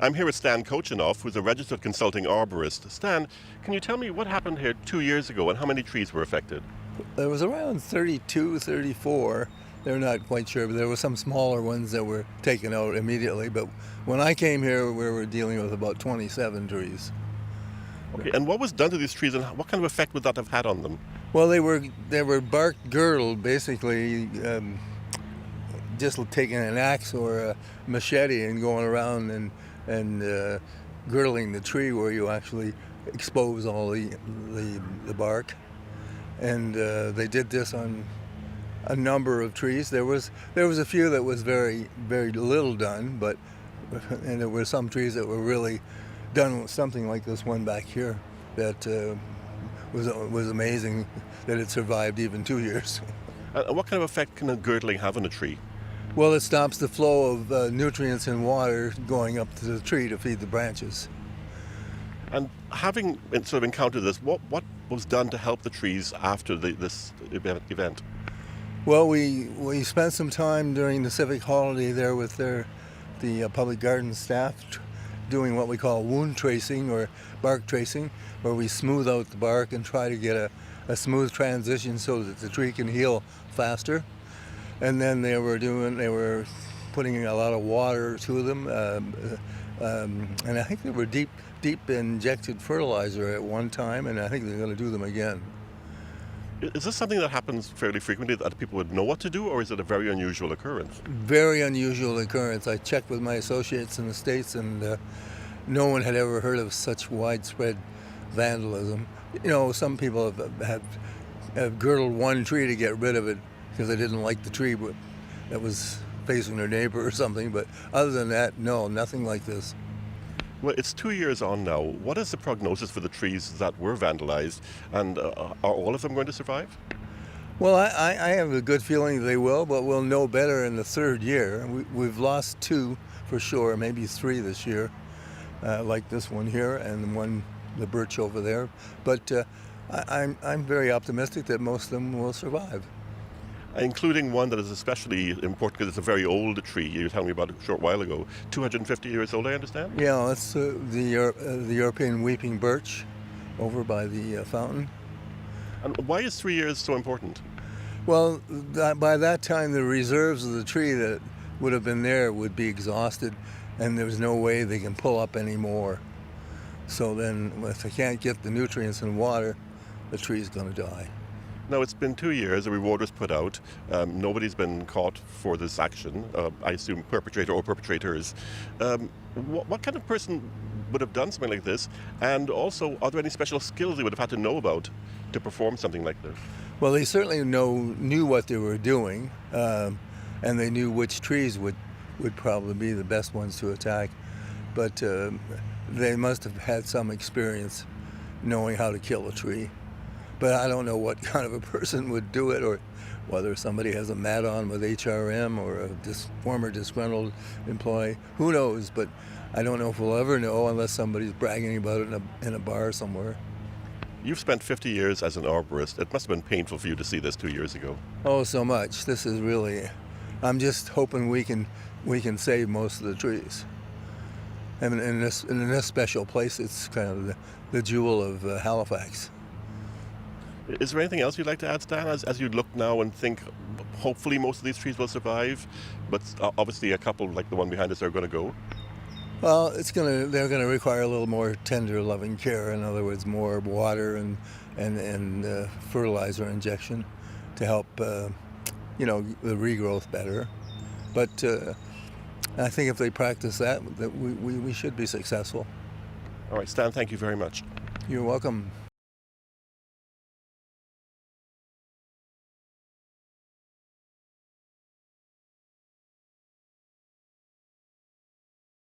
I'm here with Stan Kochinoff, who's a registered consulting arborist. Stan, can you tell me what happened here 2 years ago and how many trees were affected? There was around 32, 34. They're not quite sure, but there were some smaller ones that were taken out immediately. But when I came here, we were dealing with about 27 trees. Okay, and what was done to these trees and what kind of effect would that have had on them? Well, they were bark girdled, basically, just taking an axe or a machete and going around and girdling the tree where you actually expose all the bark. And they did this on a number of trees. There was a few that was very, very little done, and there were some trees that were really done with something like this one back here that was amazing that it survived even 2 years. And what kind of effect can a girdling have on a tree? Well, it stops the flow of nutrients and water going up to the tree to feed the branches. And having sort of encountered this, what was done to help the trees after this event? Well, we spent some time during the civic holiday there with the Public Gardens staff doing what we call wound tracing or bark tracing, where we smooth out the bark and try to get a smooth transition so that the tree can heal faster. And then they were putting a lot of water to them, and I think they were deep injected fertilizer at one time, and I think they're going to do them again. Is this something that happens fairly frequently that people would know what to do, or is it a very unusual occurrence? Very unusual occurrence. I checked with my associates in the States, and no one had ever heard of such widespread vandalism. You know, some people have girdled one tree to get rid of it because they didn't like the tree that was facing their neighbor or something. But other than that, no, nothing like this. Well, it's 2 years on now. What is the prognosis for the trees that were vandalized, and are all of them going to survive? Well, I have a good feeling they will, but we'll know better in the third year. We've lost two for sure, maybe three this year, like this one here and the birch over there. But I'm very optimistic that most of them will survive. Including one that is especially important because it's a very old tree. You were telling me about it a short while ago. 250 years old, I understand? Yeah, that's the European weeping birch over by the fountain. And why is 3 years so important? Well, by that time the reserves of the tree that would have been there would be exhausted, and there's no way they can pull up any more. So then if they can't get the nutrients and water, the tree's going to die. Now, it's been 2 years, a reward was put out. Nobody's been caught for this action, I assume perpetrator or perpetrators. What kind of person would have done something like this? And also, are there any special skills they would have had to know about to perform something like this? Well, they certainly knew what they were doing, and they knew which trees would probably be the best ones to attack. But they must have had some experience knowing how to kill a tree. But I don't know what kind of a person would do it, or whether somebody has a mat on with HRM or a former disgruntled employee. Who knows? But I don't know if we'll ever know unless somebody's bragging about it in a bar somewhere. You've spent 50 years as an arborist. It must have been painful for you to see this 2 years ago. Oh, so much. This is really, I'm just hoping we can save most of the trees. And in this special place, it's kind of the jewel of Halifax. Is there anything else you'd like to add, Stan, as you look now and think hopefully most of these trees will survive, but obviously a couple like the one behind us are going to go? Well, they're going to require a little more tender, loving care. In other words, more water and fertilizer injection to help, the regrowth better. But I think if they practice that we should be successful. All right, Stan, thank you very much. You're welcome.